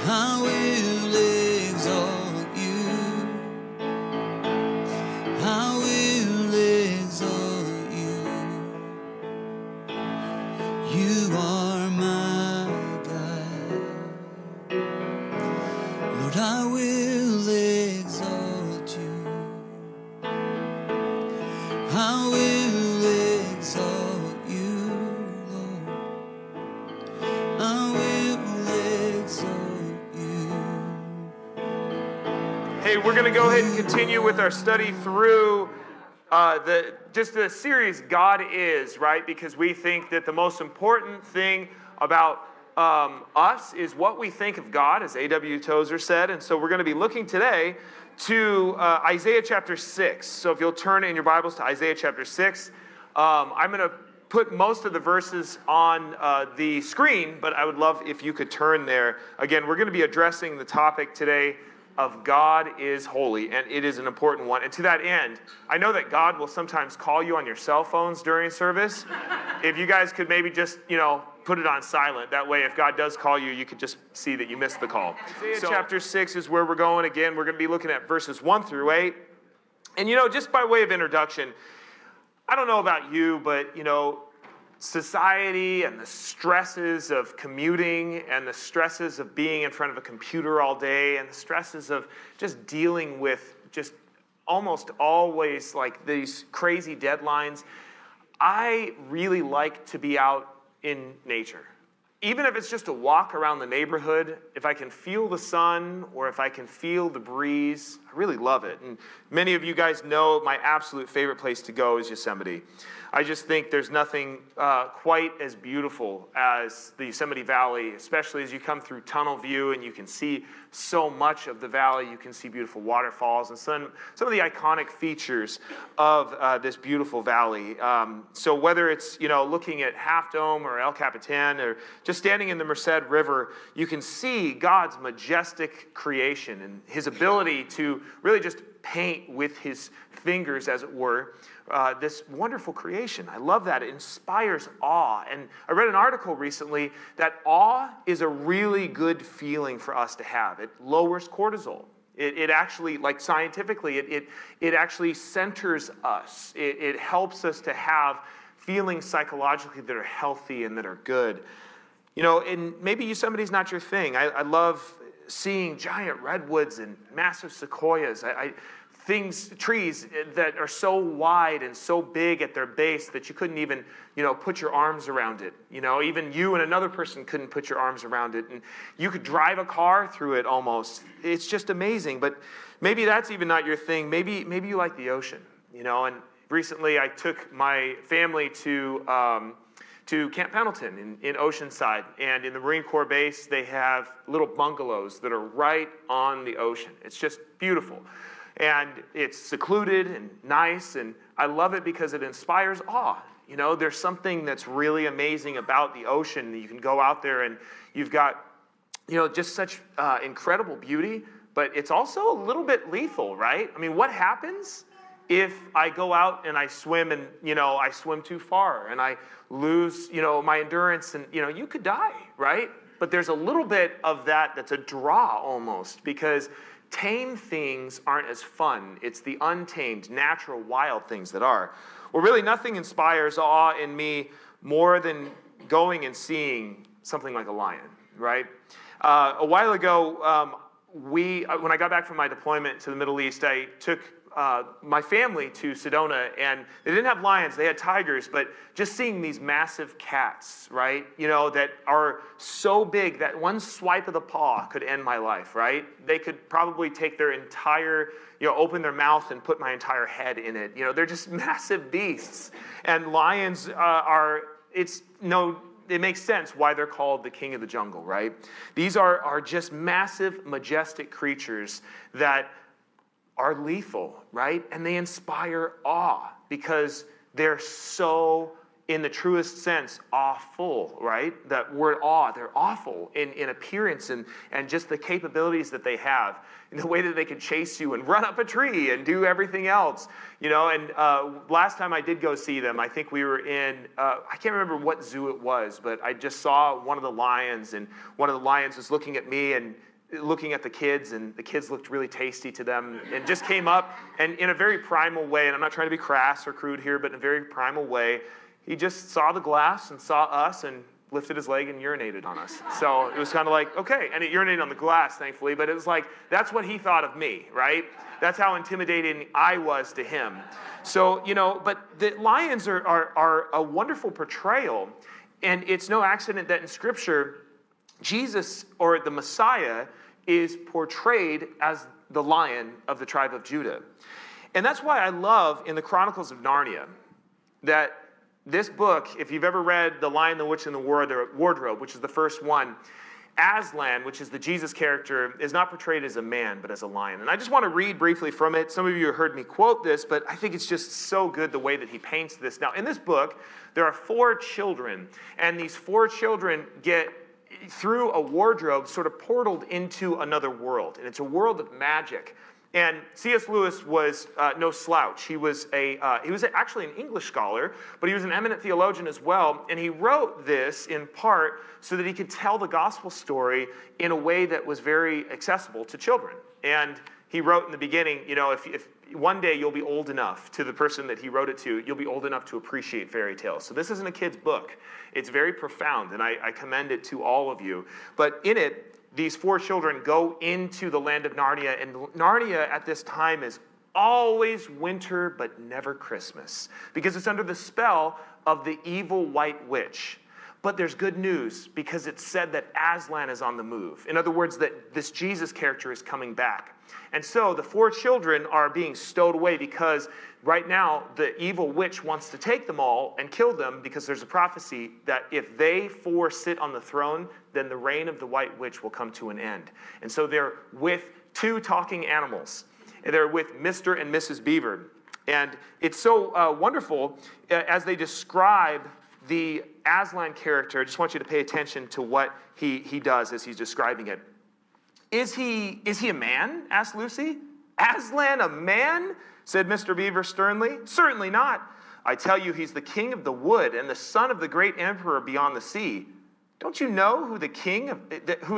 I will exalt you. I will exalt you. You are my God. Lord, I will exalt you. I will exalt you, Lord. I will exalt you. Hey, we're going to go ahead and continue with our study through the series God Is, right? Because we think that the most important thing about us is what we think of God, as A.W. Tozer said. And so we're going to be looking today to Isaiah chapter 6. So if you'll turn in your Bibles to Isaiah chapter 6, I'm going to put most of the verses on the screen, but I would love if you could turn there. Again, we're going to be addressing the topic today of God is holy, and it is an important one. And to that end, I know that God will sometimes call you on your cell phones during service. If you guys could maybe just, put it on silent. That way, if God does call you, you could just see that you missed the call. Isaiah chapter 6 is where we're going. Again, we're going to be looking at verses 1 through 8. And, just by way of introduction, I don't know about you, but, society and the stresses of commuting and the stresses of being in front of a computer all day and the stresses of just dealing with just almost always like these crazy deadlines, I really like to be out in nature. Even if it's just a walk around the neighborhood, if I can feel the sun or if I can feel the breeze, I really love it. And many of you guys know my absolute favorite place to go is Yosemite. I just think there's nothing quite as beautiful as the Yosemite Valley, especially as you come through tunnel view and you can see so much of the valley. You can see beautiful waterfalls and some of the iconic features of this beautiful valley. So whether it's looking at Half Dome or El Capitan or just standing in the Merced River, you can see God's majestic creation and his ability to really just paint with his fingers, as it were, this wonderful creation. I love that. It inspires awe. And I read an article recently that awe is a really good feeling for us to have. It lowers cortisol. It actually, like scientifically, it actually centers us. It helps us to have feelings psychologically that are healthy and that are good. And maybe Yosemite's not your thing. I love seeing giant redwoods and massive sequoias. Trees that are so wide and so big at their base that you couldn't even, put your arms around it. Even you and another person couldn't put your arms around it. And you could drive a car through it almost. It's just amazing. But maybe that's even not your thing. Maybe you like the ocean, And recently I took my family to Camp Pendleton in Oceanside. And in the Marine Corps base, they have little bungalows that are right on the ocean. It's just beautiful. And it's secluded and nice, and I love it because it inspires awe. There's something that's really amazing about the ocean. You can go out there and you've got, just such incredible beauty, but it's also a little bit lethal, right? I mean, what happens if I go out and I swim and, I swim too far and I lose, my endurance and, you could die, right? But there's a little bit of that's a draw almost, because tame things aren't as fun. It's the untamed, natural, wild things that are. Well, really nothing inspires awe in me more than going and seeing something like a lion, right? A while ago, when I got back from my deployment to the Middle East, I took my family to Sedona, and they didn't have lions, they had tigers, but just seeing these massive cats, right, that are so big that one swipe of the paw could end my life, right? They could probably take their entire, open their mouth and put my entire head in it. They're just massive beasts. And lions it makes sense why they're called the king of the jungle, right? These are just massive, majestic creatures that are lethal, right? And they inspire awe because they're so, in the truest sense, awful, right? That word awe, they're awful in appearance and just the capabilities that they have, in the way that they could chase you and run up a tree and do everything else, And last time I did go see them, I think we were in, I can't remember what zoo it was, but I just saw one of the lions, and one of the lions was looking at me, and looking at the kids, and the kids looked really tasty to them, and just came up, and in a very primal way, and I'm not trying to be crass or crude here, but in a very primal way, he just saw the glass and saw us and lifted his leg and urinated on us. So it was kind of like, okay, and it urinated on the glass, thankfully, but it was like, that's what he thought of me, right? That's how intimidating I was to him. So, but the lions are a wonderful portrayal, and it's no accident that in Scripture, Jesus, or the Messiah, is portrayed as the lion of the tribe of Judah. And that's why I love in the Chronicles of Narnia that this book, if you've ever read The Lion, the Witch, and the Wardrobe, which is the first one, Aslan, which is the Jesus character, is not portrayed as a man, but as a lion. And I just want to read briefly from it. Some of you have heard me quote this, but I think it's just so good the way that he paints this. Now, in this book, there are 4 children, and these 4 children get, through a wardrobe, sort of portaled into another world. And it's a world of magic. And C.S. Lewis was no slouch. He was actually an English scholar, but he was an eminent theologian as well. And he wrote this in part so that he could tell the gospel story in a way that was very accessible to children. And he wrote in the beginning, if one day you'll be old enough, to the person that he wrote it to, you'll be old enough to appreciate fairy tales. So this isn't a kid's book. It's very profound, and I commend it to all of you. But in it, these 4 children go into the land of Narnia, and Narnia at this time is always winter but never Christmas, because it's under the spell of the evil white witch. But there's good news, because it's said that Aslan is on the move. In other words, that this Jesus character is coming back. And so the 4 children are being stowed away because right now the evil witch wants to take them all and kill them, because there's a prophecy that if they 4 sit on the throne, then the reign of the white witch will come to an end. And so they're with 2 talking animals. And they're with Mr. and Mrs. Beaver. And it's so wonderful as they describe the Aslan character. I just want you to pay attention to what he does as he's describing it. Is he a man? Asked Lucy. Aslan a man? Said Mr. Beaver sternly. Certainly not. I tell you, he's the king of the wood and the son of the great emperor beyond the sea. Don't you know who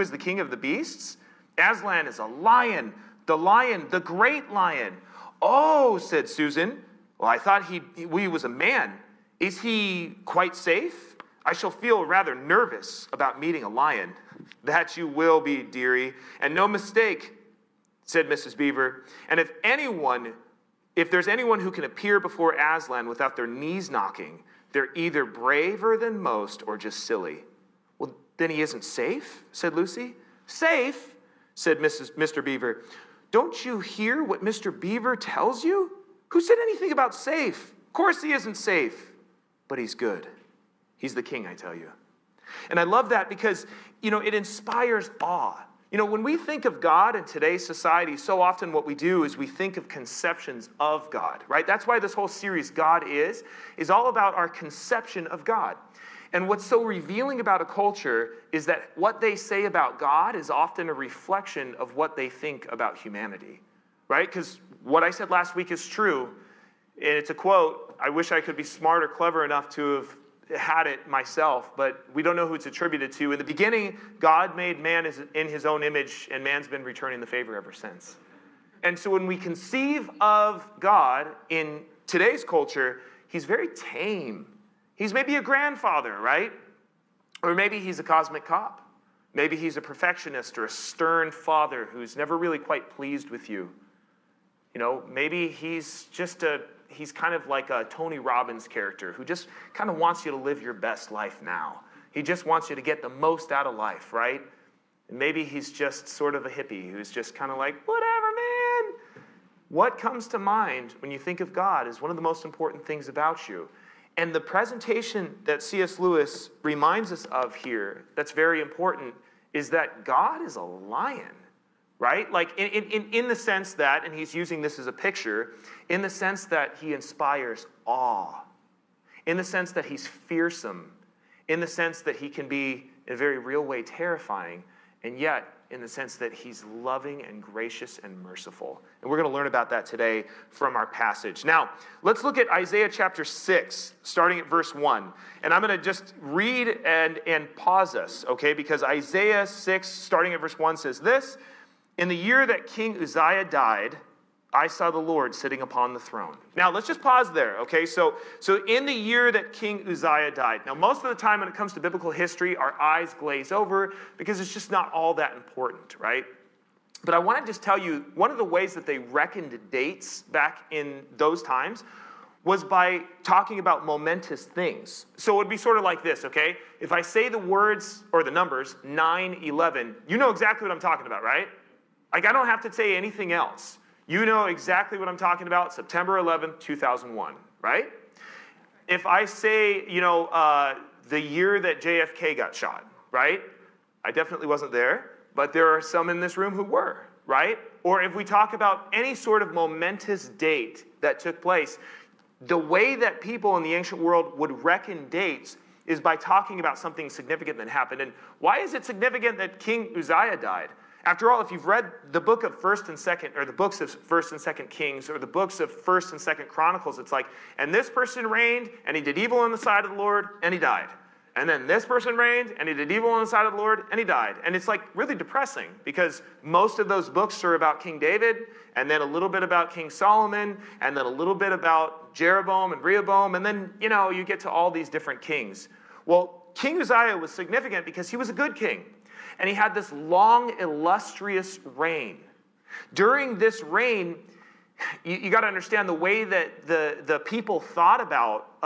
is the king of the beasts? Aslan is a lion, the great lion. Oh, said Susan. Well, I thought he was a man. Is he quite safe? I shall feel rather nervous about meeting a lion. That you will be, dearie, and no mistake, said Mrs. Beaver. And if there's anyone who can appear before Aslan without their knees knocking, they're either braver than most or just silly. Well, then he isn't safe, said Lucy. Safe, said Mr. Beaver. Don't you hear what Mr. Beaver tells you? Who said anything about safe? Of course he isn't safe, but he's good. He's the king, I tell you. And I love that because, it inspires awe. When we think of God in today's society, so often what we do is we think of conceptions of God, right? That's why this whole series, God is all about our conception of God. And what's so revealing about a culture is that what they say about God is often a reflection of what they think about humanity, right? Because what I said last week is true, and it's a quote. I wish I could be smart or clever enough to have had it myself, but we don't know who it's attributed to. In the beginning, God made man in his own image, and man's been returning the favor ever since. And so when we conceive of God in today's culture, he's very tame. He's maybe a grandfather, right? Or maybe he's a cosmic cop. Maybe he's a perfectionist or a stern father who's never really quite pleased with you. Maybe he's kind of like a Tony Robbins character who just kind of wants you to live your best life now. He just wants you to get the most out of life, right? And maybe he's just sort of a hippie who's just kind of like, whatever, man. What comes to mind when you think of God is one of the most important things about you. And the presentation that C.S. Lewis reminds us of here that's very important is that God is a lion. Right? Like in the sense that, and he's using this as a picture, in the sense that he inspires awe, in the sense that he's fearsome, in the sense that he can be, in a very real way, terrifying, and yet in the sense that he's loving and gracious and merciful. And we're going to learn about that today from our passage. Now, let's look at Isaiah chapter 6, starting at verse 1. And I'm going to just read and pause us, okay? Because Isaiah 6, starting at verse 1, says this: "In the year that King Uzziah died, I saw the Lord sitting upon the throne." Now, let's just pause there, okay? So in the year that King Uzziah died. Now, most of the time when it comes to biblical history, our eyes glaze over because it's just not all that important, right? But I want to just tell you, one of the ways that they reckoned dates back in those times was by talking about momentous things. So it would be sort of like this, okay? If I say the words or the numbers 9/11, you know exactly what I'm talking about, right? Like, I don't have to say anything else. You know exactly what I'm talking about, September 11th, 2001, right? If I say, the year that JFK got shot, right? I definitely wasn't there, but there are some in this room who were, right? Or if we talk about any sort of momentous date that took place, the way that people in the ancient world would reckon dates is by talking about something significant that happened. And why is it significant that King Uzziah died? After all, if you've read the book of 1st and 2nd, or the books of 1st and 2nd Kings, or the books of 1st and 2nd Chronicles, it's like, and this person reigned, and he did evil on the side of the Lord, and he died. And then this person reigned, and he did evil on the side of the Lord, and he died. And it's like really depressing, because most of those books are about King David, and then a little bit about King Solomon, and then a little bit about Jeroboam and Rehoboam, and then, you get to all these different kings. Well, King Uzziah was significant because he was a good king. And he had this long, illustrious reign. During this reign, you got to understand the way that the people thought about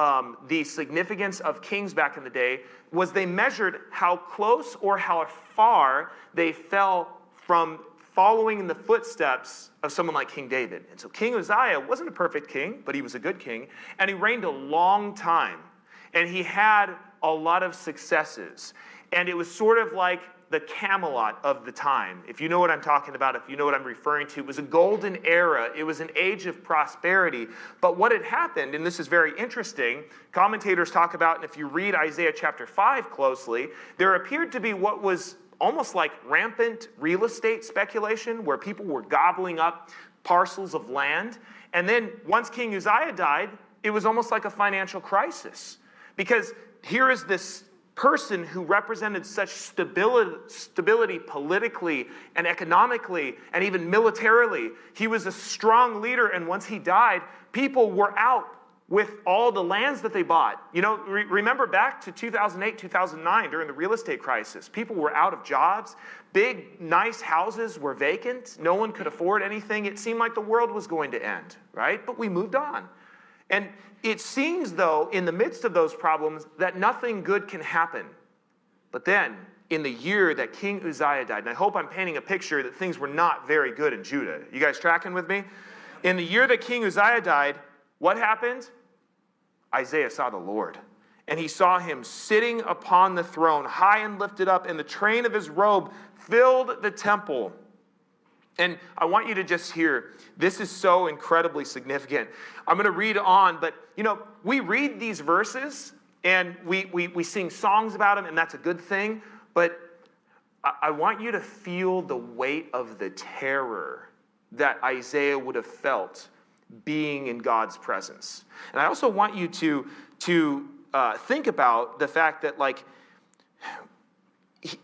the significance of kings back in the day was they measured how close or how far they fell from following in the footsteps of someone like King David. And so King Uzziah wasn't a perfect king, but he was a good king. And he reigned a long time. And he had a lot of successes. And it was sort of like the Camelot of the time. If you know what I'm talking about, if you know what I'm referring to, it was a golden era. It was an age of prosperity. But what had happened, and this is very interesting, commentators talk about, and if you read Isaiah chapter 5 closely, there appeared to be what was almost like rampant real estate speculation, where people were gobbling up parcels of land. And then once King Uzziah died, it was almost like a financial crisis. Because here is this person who represented such stability politically and economically and even militarily. He was a strong leader, and once he died, people were out with all the lands that they bought. Remember back to 2008, 2009 during the real estate crisis. People were out of jobs. Big, nice houses were vacant. No one could afford anything. It seemed like the world was going to end, right? But we moved on. And it seems, though, in the midst of those problems, that nothing good can happen. But then, in the year that King Uzziah died, and I hope I'm painting a picture that things were not very good in Judah. You guys tracking with me? In the year that King Uzziah died, what happened? Isaiah saw the Lord. And he saw him sitting upon the throne, high and lifted up, and the train of his robe filled the temple. And I want you to just hear, this is so incredibly significant. I'm going to read on, but, we read these verses, and we sing songs about them, and that's a good thing. But I want you to feel the weight of the terror that Isaiah would have felt being in God's presence. And I also want you to think about the fact that,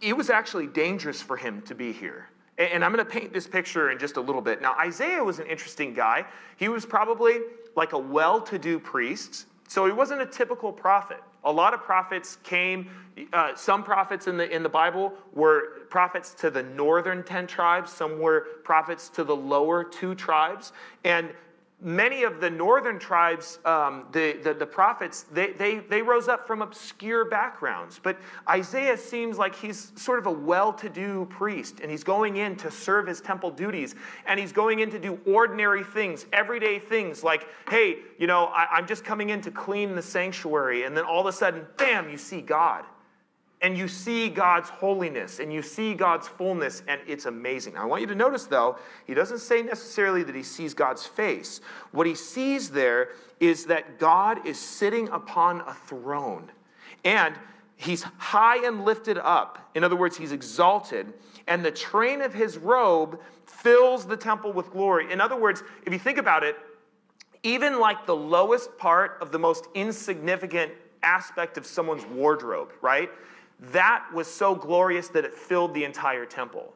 it was actually dangerous for him to be here. And I'm going to paint this picture in just a little bit. Now, Isaiah was an interesting guy. He was probably like a well-to-do priest, so he wasn't a typical prophet. A lot of prophets came, some prophets in the Bible were prophets to the northern 10 tribes. Some were prophets to the lower 2 tribes. And many of the northern tribes, the prophets, they rose up from obscure backgrounds. But Isaiah seems like he's sort of a well-to-do priest, and he's going in to serve his temple duties, and he's going in to do ordinary things, everyday things, like, hey, I'm just coming in to clean the sanctuary, and then all of a sudden, bam, you see God. And you see God's holiness, and you see God's fullness, and it's amazing. I want you to notice, though, he doesn't say necessarily that he sees God's face. What he sees there is that God is sitting upon a throne. And He's high and lifted up. In other words, he's exalted. And the train of his robe fills the temple with glory. In other words, if you think about it, even like the lowest part of the most insignificant aspect of someone's wardrobe, right? That was so glorious that it filled the entire temple.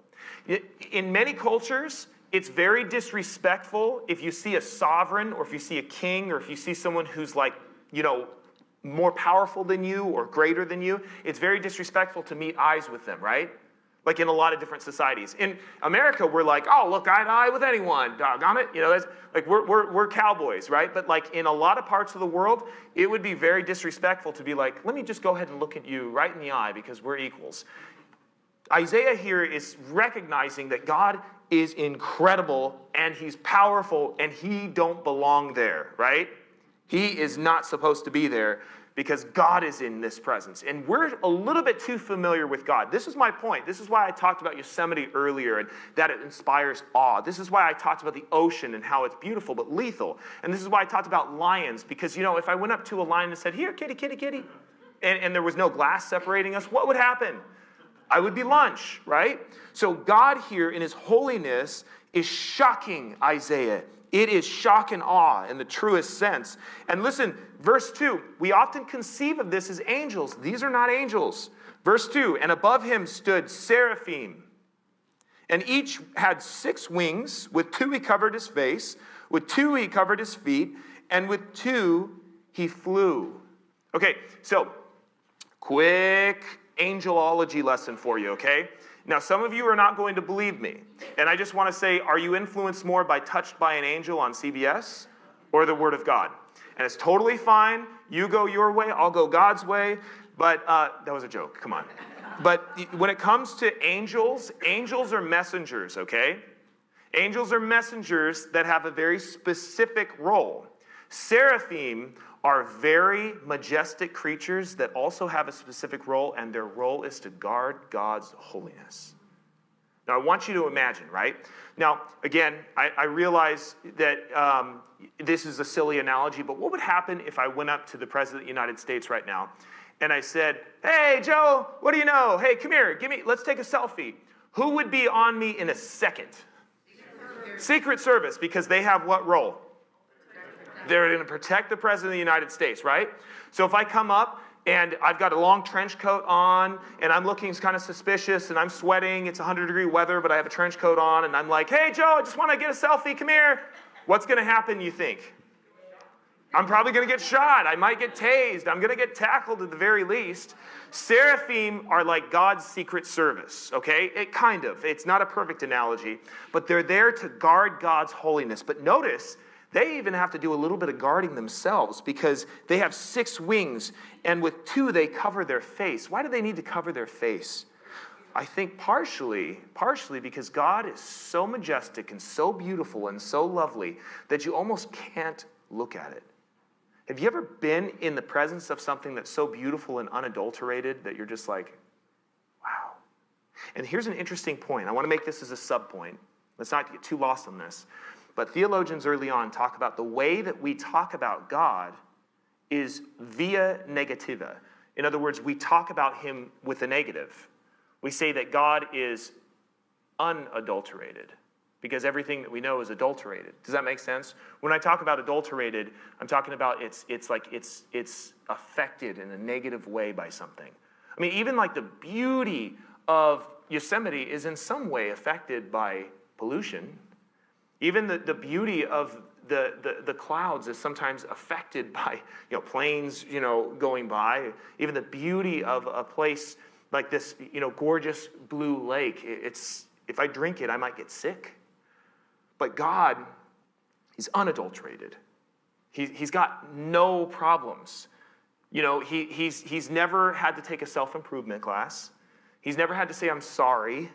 In many cultures, it's very disrespectful if you see a sovereign or if you see a king or if you see someone who's like, more powerful than you or greater than you. It's very disrespectful to meet eyes with them, right? Like in a lot of different societies. In America, we're like, oh, look eye to eye with anyone, doggone it. That's like we're cowboys, right? But like in a lot of parts of the world, it would be very disrespectful to be like, let me just go ahead and look at you right in the eye because we're equals. Isaiah here is recognizing that God is incredible and he's powerful and he don't belong there, right? He is not supposed to be there because God is in this presence. And we're a little bit too familiar with God. This is my point. This is why I talked about Yosemite earlier and that it inspires awe. This is why I talked about the ocean and how it's beautiful but lethal. And this is why I talked about lions because, if I went up to a lion and said, here, kitty, kitty, kitty, and there was no glass separating us, what would happen? I would be lunch, right? So God here in his holiness is shocking Isaiah. It is shock and awe in the truest sense. And listen, verse 2, we often conceive of this as angels. These are not angels. Verse 2, and above him stood seraphim. And each had 6 wings. With 2 he covered his face. With 2 he covered his feet. And with 2 he flew. Okay, so quick angelology lesson for you, okay? Now, some of you are not going to believe me. And I just want to say, are you influenced more by Touched by an Angel on CBS or the Word of God? And it's totally fine. You go your way, I'll go God's way. But that was a joke, come on. But when it comes to angels, angels are messengers, okay? Angels are messengers that have a very specific role. Seraphim are very majestic creatures that also have a specific role, and their role is to guard God's holiness. Now, I want you to imagine, right? Now, again, I realize that this is a silly analogy, but what would happen if I went up to the President of the United States right now, and I said, hey, Joe, what do you know? Hey, come here, let's take a selfie. Who would be on me in a second? Secret Service, because they have what role? They're going to protect the President of the United States, right? So if I come up and I've got a long trench coat on and I'm looking kind of suspicious and I'm sweating, it's 100-degree weather, but I have a trench coat on and I'm like, hey, Joe, I just want to get a selfie, come here. What's going to happen, you think? I'm probably going to get shot. I might get tased. I'm going to get tackled at the very least. Seraphim are like God's secret service, okay? It's not a perfect analogy, but they're there to guard God's holiness. But notice, they even have to do a little bit of guarding themselves because they have 6 wings, and with 2 they cover their face. Why do they need to cover their face? I think partially because God is so majestic and so beautiful and so lovely that you almost can't look at it. Have you ever been in the presence of something that's so beautiful and unadulterated that you're just like, wow? And here's an interesting point. I want to make this as a sub-point. Let's not get too lost on this. But theologians early on talk about the way that we talk about God is via negativa. In other words, we talk about him with a negative. We say that God is unadulterated because everything that we know is adulterated. Does that make sense? When I talk about adulterated, I'm talking about it's affected in a negative way by something. I mean, even like the beauty of Yosemite is in some way affected by pollution. Even the beauty of the clouds is sometimes affected by planes going by. Even the beauty of a place like this gorgeous blue lake. If I drink it, I might get sick. But God, he's unadulterated. He's got no problems. He's never had to take a self-improvement class. He's never had to say I'm sorry.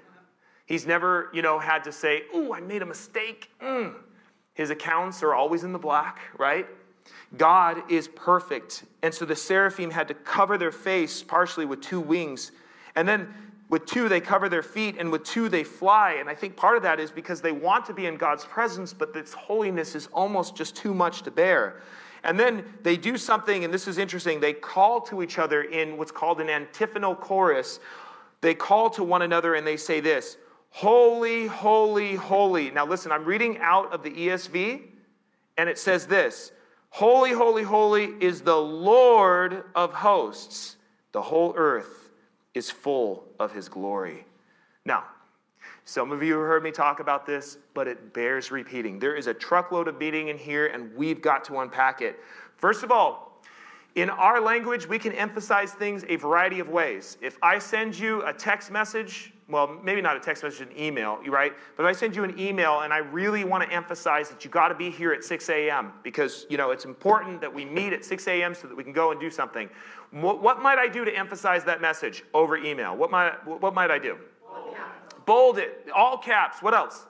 He's never, had to say, ooh, I made a mistake. His accounts are always in the black, right? God is perfect. And so the seraphim had to cover their face partially with 2 wings. And then with 2, they cover their feet. And with 2, they fly. And I think part of that is because they want to be in God's presence, but this holiness is almost just too much to bear. And then they do something, and this is interesting. They call to each other in what's called an antiphonal chorus. They call to one another and they say this, holy, holy, holy. Now listen, I'm reading out of the ESV, and it says this, holy, holy, holy is the Lord of hosts. The whole earth is full of his glory. Now, some of you have heard me talk about this, but it bears repeating. There is a truckload of meaning in here, and we've got to unpack it. First of all, in our language, we can emphasize things a variety of ways. If I send you a text message, well, maybe not a text message, an email, right? But if I send you an email and I really want to emphasize that you got to be here at 6 a.m. because, it's important that we meet at 6 a.m. so that we can go and do something. What might I do to emphasize that message over email? What might I do? Bold it, all caps. What else?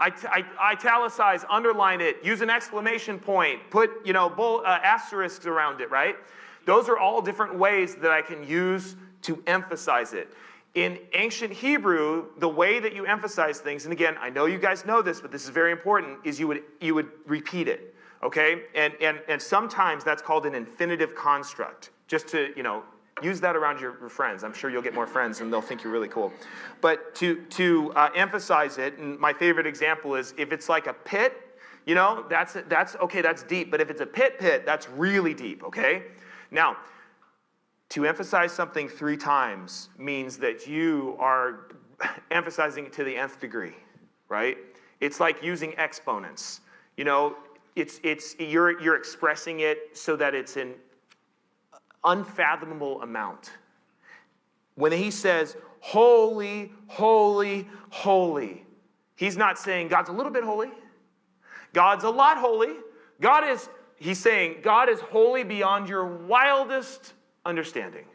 Italicize, underline it, use an exclamation point, put asterisks around it, right? Those are all different ways that I can use to emphasize it. In ancient Hebrew, the way that you emphasize things, and again, I know you guys know this, but this is very important, is you would repeat it, okay? And sometimes that's called an infinitive construct, just to, use that around your friends. I'm sure you'll get more friends and they'll think you're really cool. But to emphasize it, and my favorite example is if it's like a pit, that's okay, that's deep. But if it's a pit, that's really deep, okay? Now, to emphasize something 3 times means that you are emphasizing it to the nth degree, right? It's like using exponents. You're expressing it so that it's an unfathomable amount. When he says, holy, holy, holy, he's not saying God's a little bit holy. God's a lot holy. He's saying God is holy beyond your wildest understanding.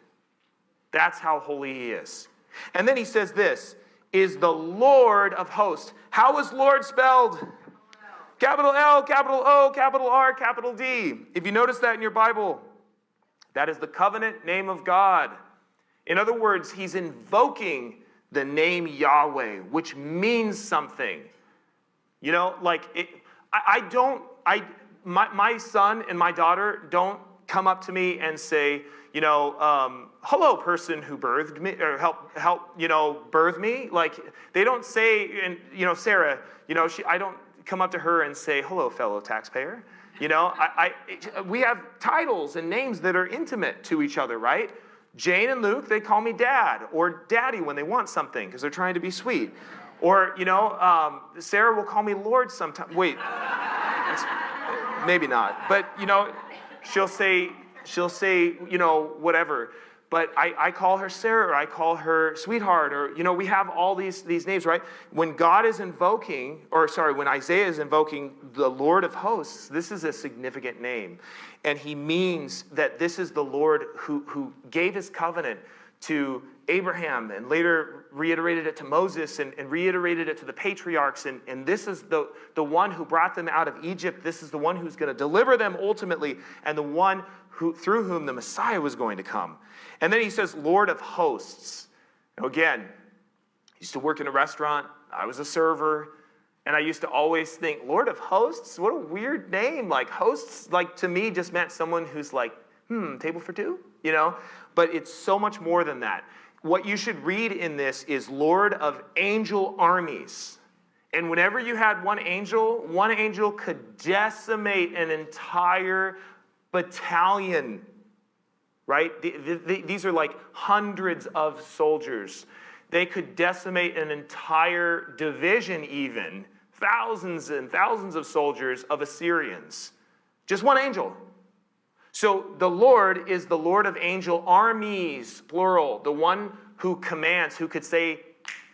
That's how holy he is. And then he says this, is the Lord of hosts. How is Lord spelled? Capital L, capital O, capital R, capital D. If you notice that in your Bible, that is the covenant name of God. In other words, he's invoking the name Yahweh, which means something. My son and my daughter don't come up to me and say, hello, person who birthed me, or help, birth me. Like, they don't say, and, Sarah, I don't come up to her and say, hello, fellow taxpayer. We have titles and names that are intimate to each other, right? Jane and Luke, they call me Dad or Daddy when they want something because they're trying to be sweet. Or, Sarah will call me Lord sometimes. Wait, maybe not. But, she'll say, whatever. But I call her Sarah, or I call her sweetheart, or, we have all these names, right? When when Isaiah is invoking the Lord of hosts, this is a significant name. And he means that this is the Lord who gave his covenant to Abraham and later reiterated it to Moses and reiterated it to the patriarchs. And this is the one who brought them out of Egypt. This is the one who's going to deliver them ultimately, and the one through whom the Messiah was going to come. And then he says, Lord of hosts. Now again, I used to work in a restaurant. I was a server. And I used to always think, Lord of hosts? What a weird name. Like, hosts, to me, just meant someone who's like, table for two? But it's so much more than that. What you should read in this is Lord of angel armies. And whenever you had one angel could decimate an entire battalion, right? These are like hundreds of soldiers. They could decimate an entire division even, thousands and thousands of soldiers of Assyrians. Just one angel. So the Lord is the Lord of angel armies, plural, the one who commands, who could say,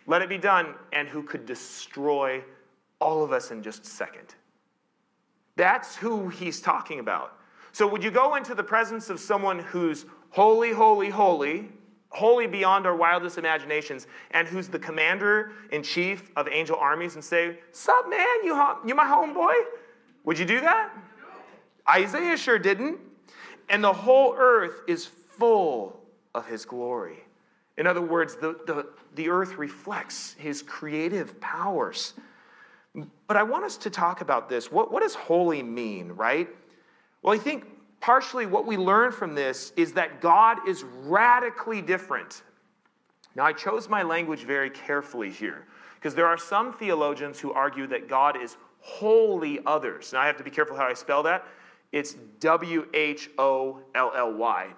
let it be done, and who could destroy all of us in just a second. That's who he's talking about. So would you go into the presence of someone who's holy, holy, holy, holy beyond our wildest imaginations, and who's the commander-in-chief of angel armies and say, sup, man, you my homeboy? Would you do that? Isaiah sure didn't. And the whole earth is full of his glory. In other words, the earth reflects his creative powers. But I want us to talk about this. What does holy mean, right? Well, I think partially what we learn from this is that God is radically different. Now, I chose my language very carefully here, because there are some theologians who argue that God is wholly others. Now, I have to be careful how I spell that. It's W-H-O-L-L-Y.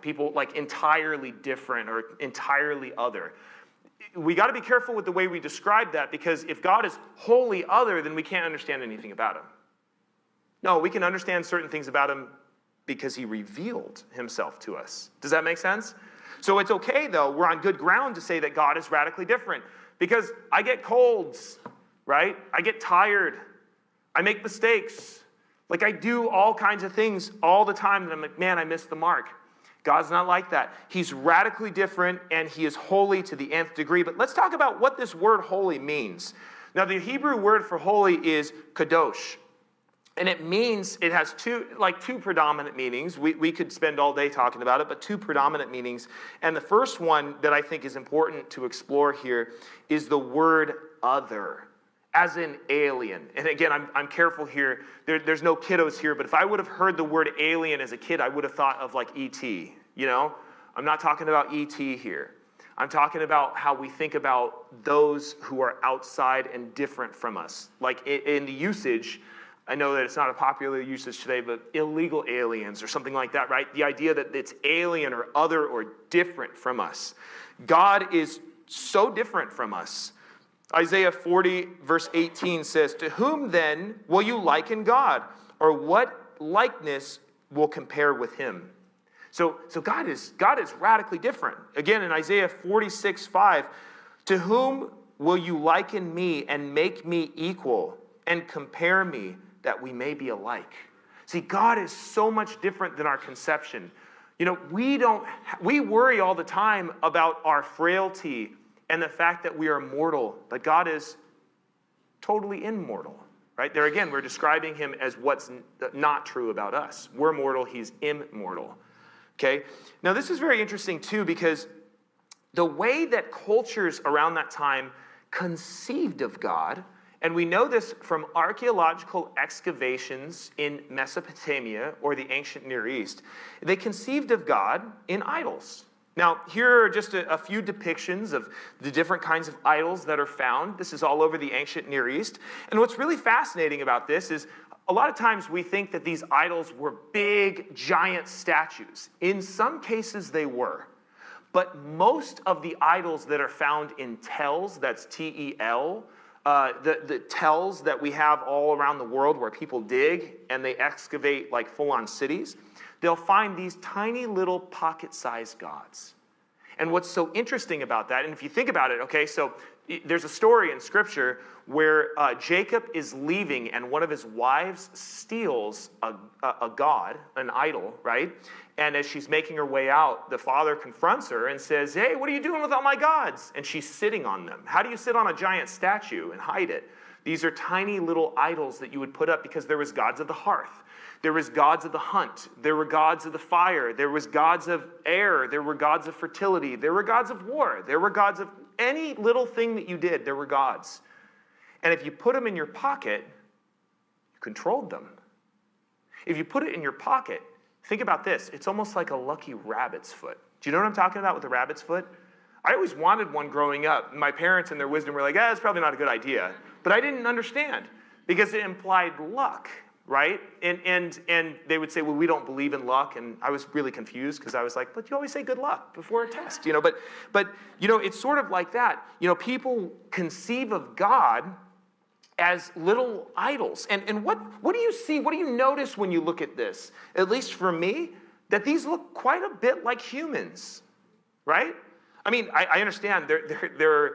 People like entirely different or entirely other. We got to be careful with the way we describe that, because if God is wholly other, then we can't understand anything about him. No, we can understand certain things about him because he revealed himself to us. Does that make sense? So it's okay, though. We're on good ground to say that God is radically different, because I get colds, right? I get tired. I make mistakes. Like, I do all kinds of things all the time that I'm like, man, I missed the mark. God's not like that. He's radically different, and he is holy to the nth degree. But let's talk about what this word holy means. Now, the Hebrew word for holy is kadosh. And it means, it has two predominant meanings. We could spend all day talking about it, but two predominant meanings. And the first one that I think is important to explore here is the word other, as in alien. And again, I'm careful here. There's no kiddos here, but if I would have heard the word alien as a kid, I would have thought of like E.T., you know? I'm not talking about E.T. here. I'm talking about how we think about those who are outside and different from us. Like in the usage, I know that it's not a popular usage today, but illegal aliens or something like that, right? The idea that it's alien or other or different from us. God is so different from us. Isaiah 40, verse 18 says, "To whom then will you liken God? Or what likeness will compare with him?" So God is radically different. Again, in Isaiah 46, 5, "To whom will you liken me and make me equal and compare me, that we may be alike?" See, God is so much different than our conception. You know, we worry all the time about our frailty and the fact that we are mortal, but God is totally immortal, right? There again, we're describing him as what's not true about us. We're mortal, he's immortal, okay? Now, this is very interesting, too, because the way that cultures around that time conceived of God, and we know this from archaeological excavations in Mesopotamia or the ancient Near East, they conceived of God in idols. Now, here are just a few depictions of the different kinds of idols that are found. This is all over the ancient Near East. And what's really fascinating about this is a lot of times we think that these idols were big, giant statues. In some cases, they were. But most of the idols that are found in tells, that's T-E-L, the tells that we have all around the world where people dig and they excavate like full-on cities, they'll find these tiny little pocket-sized gods. And what's so interesting about that, and if you think about it, okay, so there's a story in Scripture where Jacob is leaving and one of his wives steals a god, an idol, right? And as she's making her way out, the father confronts her and says, "Hey, what are you doing with all my gods?" And she's sitting on them. How do you sit on a giant statue and hide it? These are tiny little idols that you would put up because there was gods of the hearth. There was gods of the hunt. There were gods of the fire. There was gods of air. There were gods of fertility. There were gods of war. There were gods of any little thing that you did. There were gods. And if you put them in your pocket, you controlled them. If you put it in your pocket, think about this. It's almost like a lucky rabbit's foot. Do you know what I'm talking about with a rabbit's foot? I always wanted one growing up. My parents in their wisdom were like, that's probably not a good idea. But I didn't understand because it implied luck, right? And they would say, well, we don't believe in luck. And I was really confused because I was like, but you always say good luck before a test, you know. But you know, it's sort of like that. You know, people conceive of God as little idols. And what do you see? What do you notice when you look at this? At least for me, that these look quite a bit like humans, right? I mean, I understand they're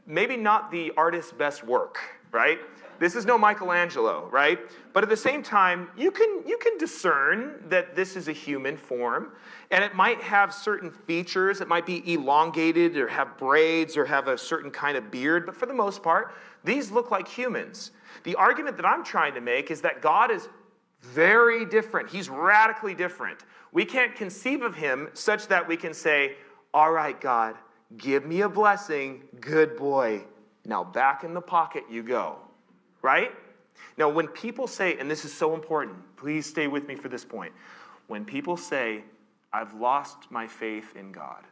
maybe not the artist's best work, right? This is no Michelangelo, right? But at the same time, you can discern that this is a human form, and it might have certain features. It might be elongated or have braids or have a certain kind of beard, but for the most part, these look like humans. The argument that I'm trying to make is that God is very different. He's radically different. We can't conceive of him such that we can say, all right, God, give me a blessing, good boy. Now back in the pocket you go, right? Now, when people say, and this is so important, please stay with me for this point. When people say, I've lost my faith in God,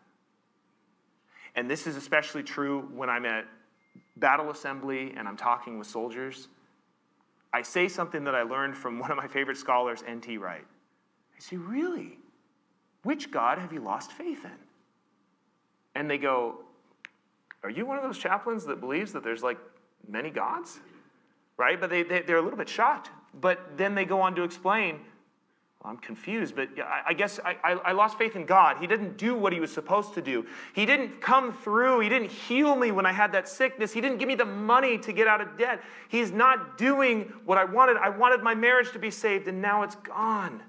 and this is especially true when I'm at battle assembly and I'm talking with soldiers, I say something that I learned from one of my favorite scholars, N.T. Wright. I say, really? Which God have you lost faith in? And they go, are you one of those chaplains that believes that there's like many gods? Right? But they're a little bit shocked. But then they go on to explain, well, I'm confused, but I guess I lost faith in God. He didn't do what he was supposed to do. He didn't come through. He didn't heal me when I had that sickness. He didn't give me the money to get out of debt. He's not doing what I wanted. I wanted my marriage to be saved, and now it's gone.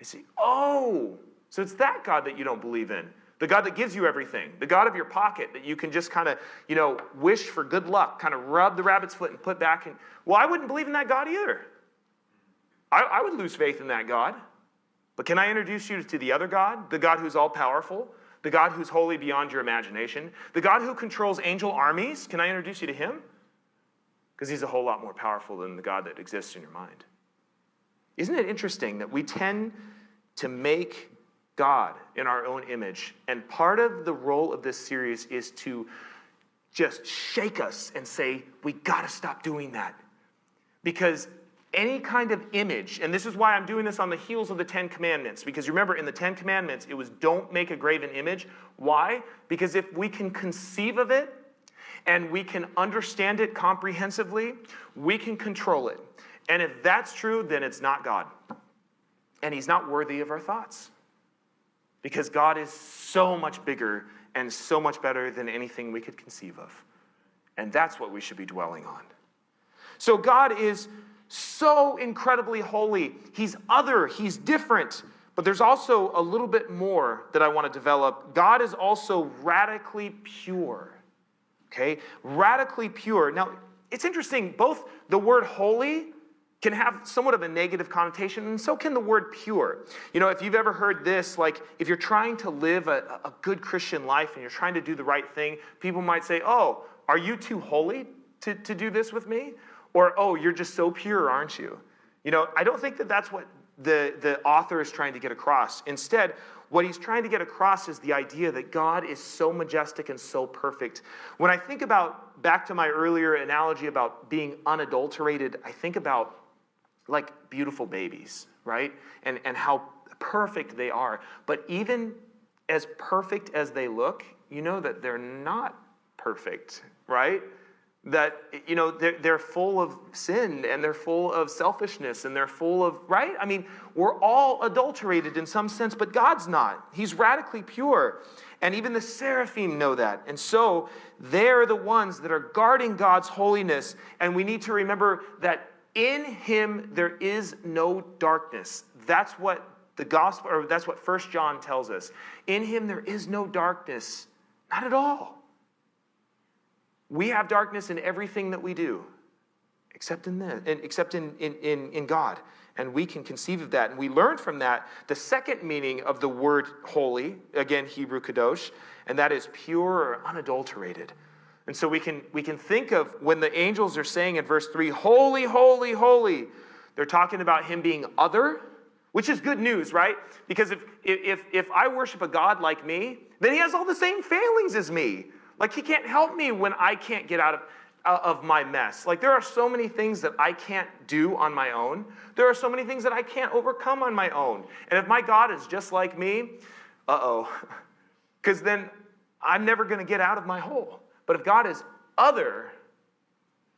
I say, oh, so it's that God that you don't believe in. The God that gives you everything. The God of your pocket that you can just kind of, wish for good luck, kind of rub the rabbit's foot and put back in. Well, I wouldn't believe in that God either. I would lose faith in that God. But can I introduce you to the other God? The God who's all-powerful. The God who's holy beyond your imagination. The God who controls angel armies. Can I introduce you to him? Because he's a whole lot more powerful than the God that exists in your mind. Isn't it interesting that we tend to make God in our own image? And part of the role of this series is to just shake us and say, we got to stop doing that. Because any kind of image, and this is why I'm doing this on the heels of the 10 Commandments, because remember in the 10 Commandments, it was don't make a graven image. Why? Because if we can conceive of it and we can understand it comprehensively, we can control it. And if that's true, then it's not God. And he's not worthy of our thoughts. Because God is so much bigger and so much better than anything we could conceive of. And that's what we should be dwelling on. So God is so incredibly holy. He's other. He's different. But there's also a little bit more that I want to develop. God is also radically pure. Okay? Radically pure. Now, it's interesting. Both the word holy can have somewhat of a negative connotation, and so can the word pure. If you've ever heard this, like if you're trying to live a good Christian life and you're trying to do the right thing, people might say, oh, are you too holy to do this with me? Or, oh, you're just so pure, aren't you? I don't think that that's what the author is trying to get across. Instead, what he's trying to get across is the idea that God is so majestic and so perfect. When I think about, back to my earlier analogy about being unadulterated, I think about like beautiful babies, right? And how perfect they are. But even as perfect as they look, you know that they're not perfect, right? That, they're full of sin and they're full of selfishness and they're full of, right? I mean, we're all adulterated in some sense, but God's not. He's radically pure. And even the seraphim know that. And so they're the ones that are guarding God's holiness. And we need to remember that in him there is no darkness. That's what the gospel, or that's what 1 John tells us. In him there is no darkness. Not at all. We have darkness in everything that we do, except in God. And we can conceive of that. And we learn from that the second meaning of the word holy, again, Hebrew kadosh, and that is pure or unadulterated. And so we can think of when the angels are saying in verse 3, holy, holy, holy, they're talking about him being other, which is good news, right? Because if I worship a God like me, then he has all the same failings as me. Like he can't help me when I can't get out of my mess. Like there are so many things that I can't do on my own. There are so many things that I can't overcome on my own. And if my God is just like me, because then I'm never going to get out of my hole. But if God is other,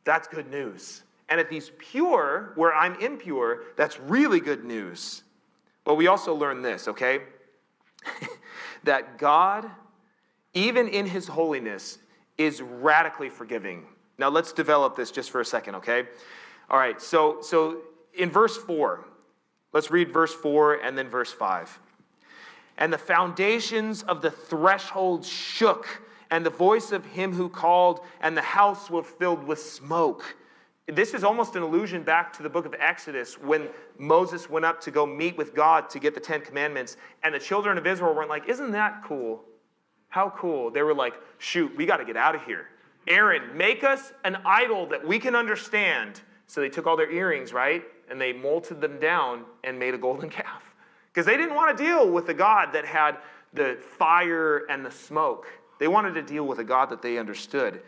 that's good news. And if he's pure, where I'm impure, that's really good news. But we also learn this, okay? That God, even in his holiness, is radically forgiving. Now let's develop this just for a second, okay? All right, so in verse 4, let's read verse 4 and then verse 5. And the foundations of the threshold shook, and the voice of him who called, and the house was filled with smoke. This is almost an allusion back to the book of Exodus when Moses went up to go meet with God to get the 10 Commandments, and the children of Israel weren't like, isn't that cool? How cool? They were like, shoot, we got to get out of here. Aaron, make us an idol that we can understand So they took all their earrings, right? And they molted them down and made a golden calf. Because they didn't want to deal with a God that had the fire and the smoke. They wanted to deal with a God that they understood.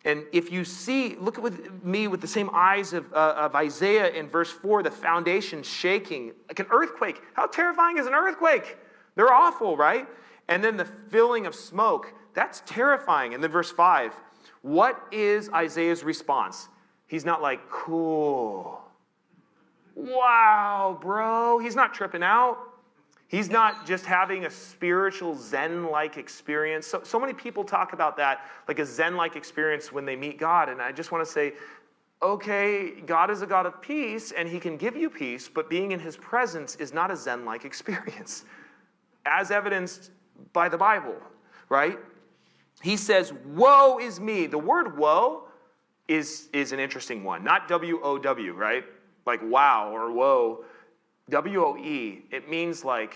And if you see, look with me with the same eyes of Isaiah in verse 4, the foundation shaking like an earthquake. How terrifying is an earthquake? They're awful, right? And then the filling of smoke, that's terrifying. And then verse 5, what is Isaiah's response? He's not like, cool. Wow, bro. He's not tripping out. He's not just having a spiritual Zen-like experience. So many people talk about that, like a Zen-like experience when they meet God. And I just want to say, okay, God is a God of peace, and he can give you peace, but being in his presence is not a Zen-like experience, as evidenced by the Bible, right? He says, woe is me. The word woe is an interesting one. Not W-O-W, right? Like wow or woe. W-O-E, it means like,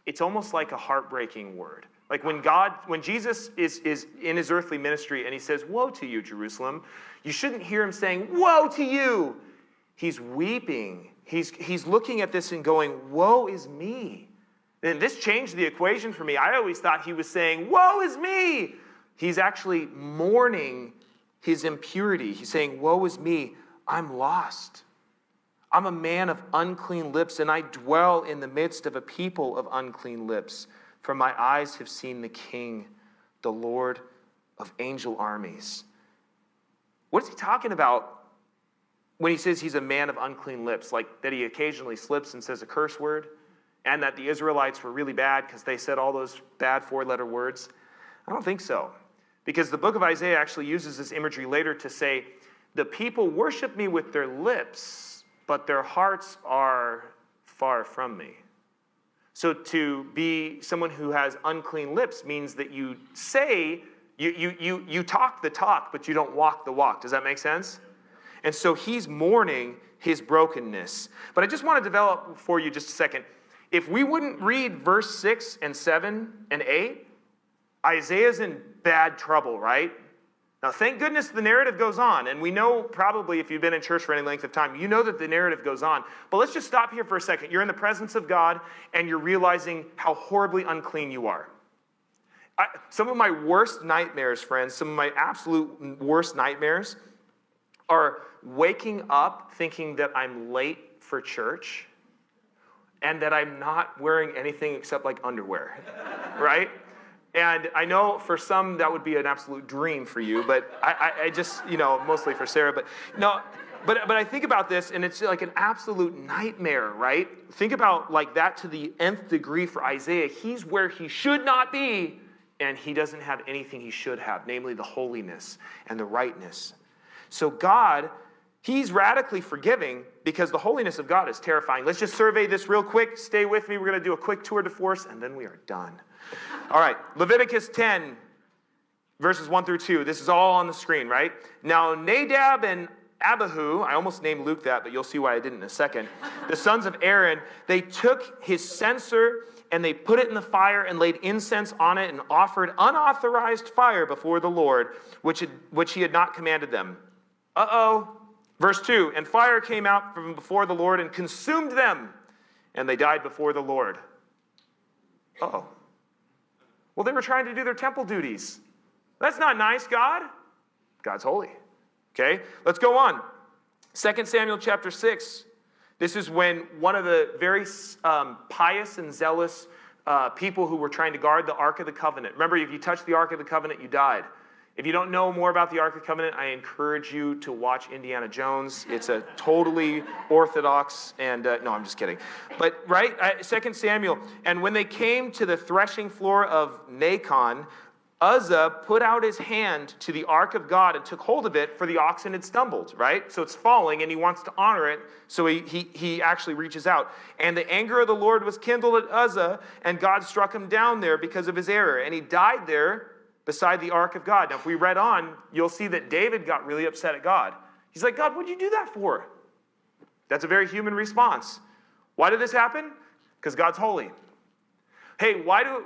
it's almost like a heartbreaking word. Like when Jesus is in his earthly ministry and he says, woe to you, Jerusalem, you shouldn't hear him saying, woe to you. He's weeping. He's looking at this and going, woe is me. And this changed the equation for me. I always thought he was saying, woe is me. He's actually mourning his impurity. He's saying, woe is me. I'm lost. I'm a man of unclean lips, and I dwell in the midst of a people of unclean lips. For my eyes have seen the King, the Lord of angel armies. What is he talking about when he says he's a man of unclean lips? Like that he occasionally slips and says a curse word? And that the Israelites were really bad because they said all those bad four-letter words? I don't think so. Because the book of Isaiah actually uses this imagery later to say, the people worship me with their lips, but their hearts are far from me. So to be someone who has unclean lips means that you say, you talk the talk, but you don't walk the walk. Does that make sense? And so he's mourning his brokenness. But I just want to develop for you just a second. If we wouldn't read verse 6 and 7 and 8, Isaiah's in bad trouble, right? Now, thank goodness the narrative goes on. And we know probably if you've been in church for any length of time, you know that the narrative goes on. But let's just stop here for a second. You're in the presence of God, and you're realizing how horribly unclean you are. Some of my worst nightmares, friends, some of my absolute worst nightmares are waking up thinking that I'm late for church and that I'm not wearing anything except like underwear, right? And I know for some that would be an absolute dream for you, but I just, mostly for Sarah, but no, but I think about this and it's like an absolute nightmare, right? Think about like that to the nth degree for Isaiah. He's where he should not be, and he doesn't have anything he should have, namely the holiness and the rightness. So God, he's radically forgiving because the holiness of God is terrifying. Let's just survey this real quick. Stay with me. We're going to do a quick tour de force, and then we are done. All right, Leviticus 10, verses 1 through 2. This is all on the screen, right? Now, Nadab and Abihu, I almost named Luke that, but you'll see why I didn't in a second. The sons of Aaron, they took his censer and they put it in the fire and laid incense on it and offered unauthorized fire before the Lord, which he had not commanded them. Verse 2, and fire came out from before the Lord and consumed them, and they died before the Lord. Well, they were trying to do their temple duties. That's not nice, God. God's holy. Okay, let's go on. 2 Samuel chapter 6. This is when one of the very pious and zealous people who were trying to guard the Ark of the Covenant. Remember, if you touched the Ark of the Covenant, you died. If you don't know more about the Ark of the Covenant, I encourage you to watch Indiana Jones. It's a totally orthodox, and no, I'm just kidding. But, right, 2 Samuel, and when they came to the threshing floor of Nacon, Uzzah put out his hand to the ark of God and took hold of it, for the oxen had stumbled, right? So it's falling, and he wants to honor it, so he actually reaches out. And the anger of the Lord was kindled at Uzzah, and God struck him down there because of his error. And he died there beside the ark of God. Now, if we read on, you'll see that David got really upset at God. He's like, God, what'd you do that for? That's a very human response. Why did this happen? Because God's holy. Hey,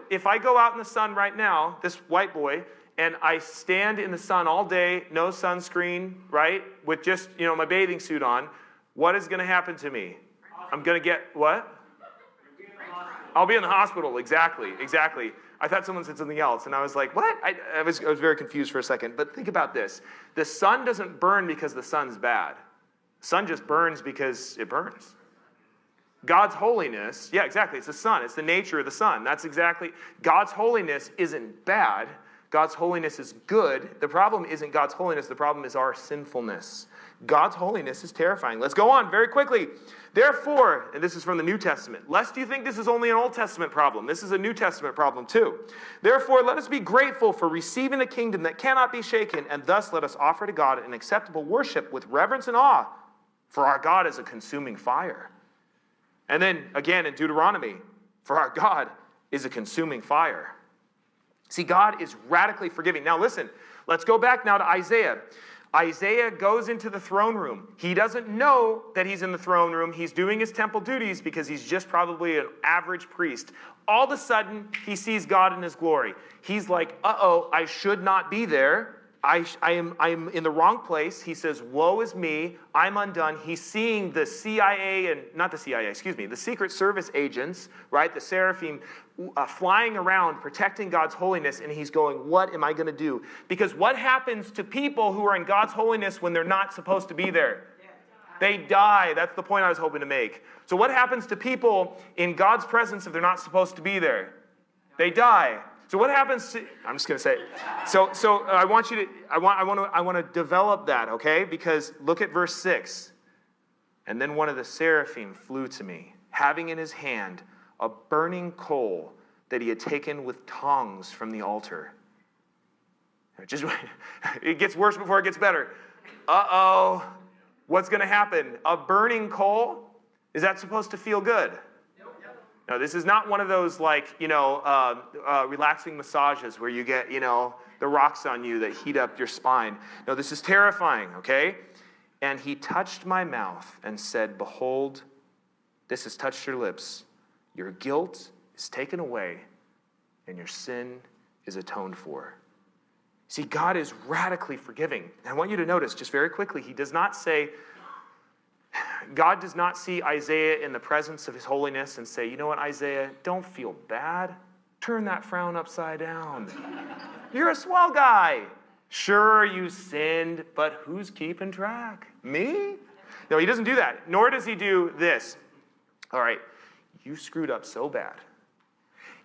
if I go out in the sun right now, this white boy, and I stand in the sun all day, no sunscreen, right? With just, my bathing suit on, what is going to happen to me? I'm going to get what? I'll be in the hospital. Exactly. I thought someone said something else, and I was like, what? I was very confused for a second. But think about this. The sun doesn't burn because the sun's bad. The sun just burns because it burns. God's holiness, yeah, exactly. It's the sun. It's the nature of the sun. That's exactly. God's holiness isn't bad. God's holiness is good. The problem isn't God's holiness. The problem is our sinfulness. God's holiness is terrifying. Let's go on very quickly. Therefore, and this is from the New Testament, lest you think this is only an Old Testament problem. This is a New Testament problem too. Therefore, let us be grateful for receiving a kingdom that cannot be shaken, and thus let us offer to God an acceptable worship with reverence and awe, for our God is a consuming fire. And then again in Deuteronomy, for our God is a consuming fire. See, God is radically forgiving. Now listen, let's go back now to Isaiah. Isaiah goes into the throne room. He doesn't know that he's in the throne room. He's doing his temple duties because he's just probably an average priest. All of a sudden, he sees God in his glory. He's like, uh-oh, I should not be there. I am in the wrong place. He says, woe is me. I'm undone. He's seeing the the Secret Service agents, right? The seraphim flying around, protecting God's holiness. And he's going, what am I going to do? Because what happens to people who are in God's holiness when they're not supposed to be there? They die. That's the point I was hoping to make. So what happens to people in God's presence if they're not supposed to be there? They die. So what happens to, I'm just going to say it. So I want to develop that, okay? Because look at verse 6. And then one of the seraphim flew to me, having in his hand a burning coal that he had taken with tongs from the altar. It gets worse before it gets better. Uh-oh. What's going to happen? A burning coal? Is that supposed to feel good? No, this is not one of those relaxing massages where you get, the rocks on you that heat up your spine. No, this is terrifying, okay? And he touched my mouth and said, behold, this has touched your lips. Your guilt is taken away and your sin is atoned for. See, God is radically forgiving. And I want you to notice just very quickly, God does not see Isaiah in the presence of his holiness and say, you know what, Isaiah, don't feel bad. Turn that frown upside down. You're a swell guy. Sure, you sinned, but who's keeping track? Me? No, he doesn't do that. Nor does he do this. All right, you screwed up so bad.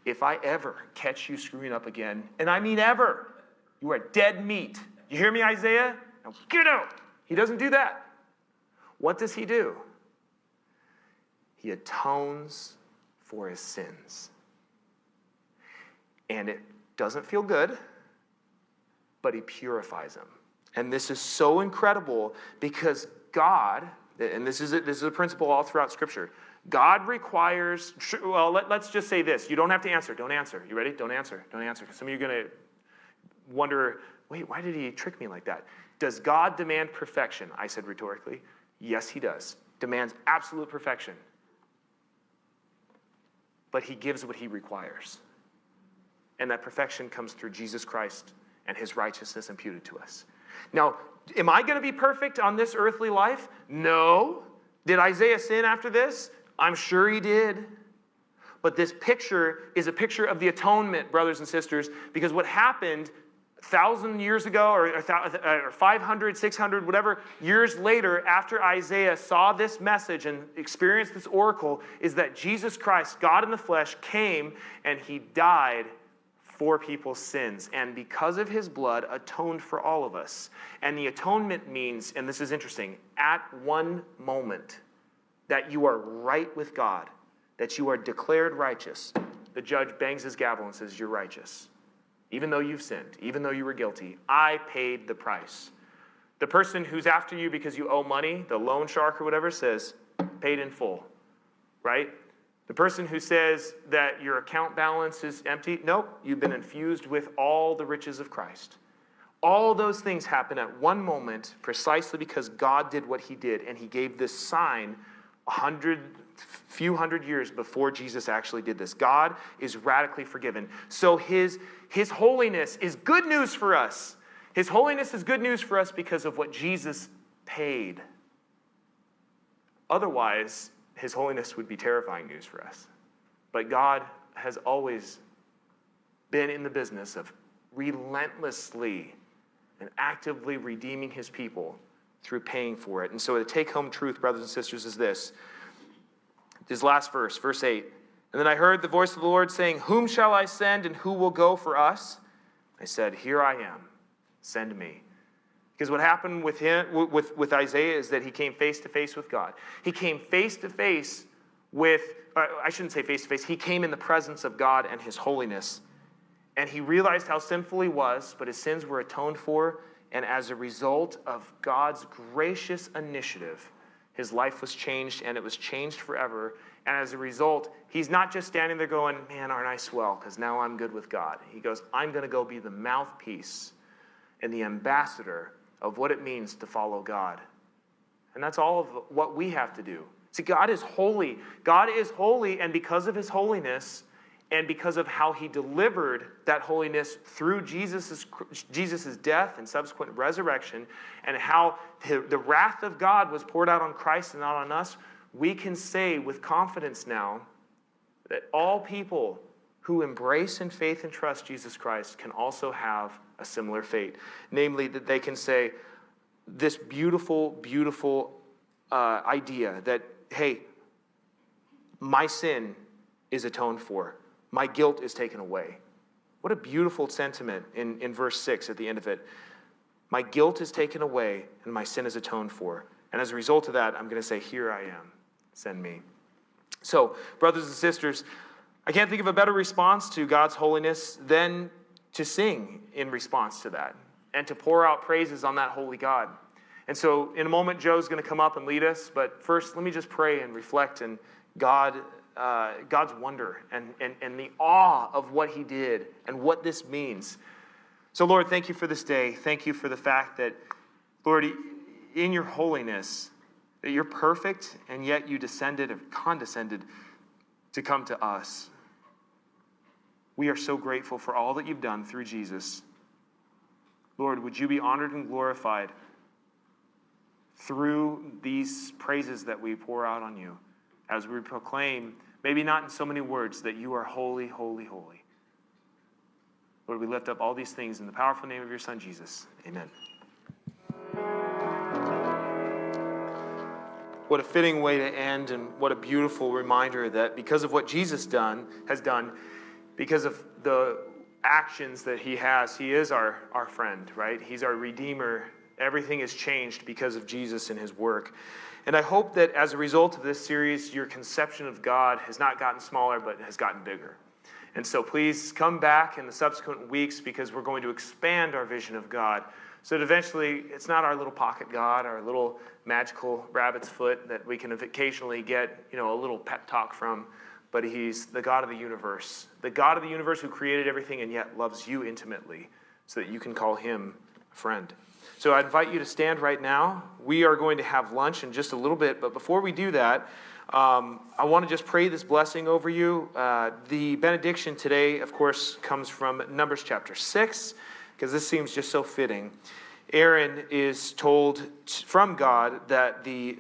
If I ever catch you screwing up again, and I mean ever, you are dead meat. You hear me, Isaiah? Now get out. He doesn't do that. What does he do? He atones for his sins. And it doesn't feel good, but he purifies them. And this is so incredible because God, and this is a principle all throughout Scripture, God requires, let's just say this. You don't have to answer. Don't answer. You ready? Don't answer. Don't answer. Because some of you are going to wonder, wait, why did he trick me like that? Does God demand perfection? I said rhetorically. Yes, he does. Demands absolute perfection. But he gives what he requires. And that perfection comes through Jesus Christ and his righteousness imputed to us. Now, am I going to be perfect on this earthly life? No. Did Isaiah sin after this? I'm sure he did. But this picture is a picture of the atonement, brothers and sisters, because what happened 1,000 years ago, or 500, 600, whatever, years later, after Isaiah saw this message and experienced this oracle, is that Jesus Christ, God in the flesh, came and he died for people's sins. And because of his blood, atoned for all of us. And the atonement means, and this is interesting, at one moment that you are right with God, that you are declared righteous, the judge bangs his gavel and says, you're righteous. Even though you've sinned, even though you were guilty, I paid the price. The person who's after you because you owe money, the loan shark or whatever, says, paid in full, right? The person who says that your account balance is empty, nope, you've been infused with all the riches of Christ. All those things happen at one moment precisely because God did what he did, and he gave this sign few hundred years before Jesus actually did this. God is radically forgiven. So his holiness is good news for us. His holiness is good news for us because of what Jesus paid. Otherwise, his holiness would be terrifying news for us. But God has always been in the business of relentlessly and actively redeeming his people through paying for it. And so the take-home truth, brothers and sisters, is this last verse, verse 8. And then I heard the voice of the Lord saying, "Whom shall I send, and who will go for us?" I said, "Here I am, send me." Because what happened with with Isaiah is that he came face to face with God. He came face to face with, I shouldn't say face to face, he came in the presence of God and his holiness. And he realized how sinful he was, but his sins were atoned for. And as a result of God's gracious initiative, his life was changed, and it was changed forever. And as a result, he's not just standing there going, "Man, aren't I swell, because now I'm good with God." He goes, "I'm going to go be the mouthpiece and the ambassador of what it means to follow God." And that's all of what we have to do. See, God is holy. God is holy, and because of his holiness, and because of how he delivered that holiness through Jesus' death and subsequent resurrection, and how the wrath of God was poured out on Christ and not on us, we can say with confidence now that all people who embrace in faith and trust Jesus Christ can also have a similar fate. Namely, that they can say this beautiful, beautiful idea that, hey, my sin is atoned for. My guilt is taken away. What a beautiful sentiment in verse 6 at the end of it. My guilt is taken away and my sin is atoned for. And as a result of that, I'm going to say, "Here I am, send me." So, brothers and sisters, I can't think of a better response to God's holiness than to sing in response to that and to pour out praises on that holy God. And so in a moment, Joe's going to come up and lead us. But first, let me just pray and reflect on God's wonder and the awe of what he did and what this means. So, Lord, thank you for this day. Thank you for the fact that, Lord, in your holiness, that you're perfect, and yet you descended or condescended to come to us. We are so grateful for all that you've done through Jesus. Lord, would you be honored and glorified through these praises that we pour out on you as we proclaim, maybe not in so many words, that you are holy, holy, holy. Lord, we lift up all these things in the powerful name of your Son, Jesus. Amen. What a fitting way to end, and what a beautiful reminder that because of what Jesus has done, because of the actions that he is our friend, right? He's our Redeemer. Everything has changed because of Jesus and his work. And I hope that as a result of this series, your conception of God has not gotten smaller, but has gotten bigger. And so please come back in the subsequent weeks, because we're going to expand our vision of God so that eventually it's not our little pocket God, our little magical rabbit's foot that we can occasionally get, a little pep talk from, but he's the God of the universe who created everything and yet loves you intimately so that you can call him a friend. So I invite you to stand right now. We are going to have lunch in just a little bit, but before we do that, I want to just pray this blessing over you. The benediction today, of course, comes from Numbers chapter 6, because this seems just so fitting. Aaron is told from God that the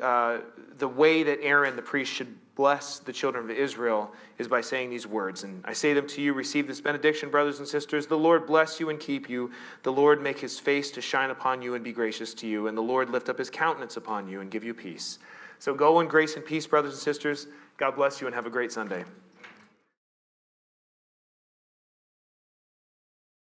way that Aaron, the priest, should bless the children of Israel is by saying these words. And I say them to you, receive this benediction, brothers and sisters. The Lord bless you and keep you. The Lord make his face to shine upon you and be gracious to you. And the Lord lift up his countenance upon you and give you peace. So go in grace and peace, brothers and sisters. God bless you and have a great Sunday.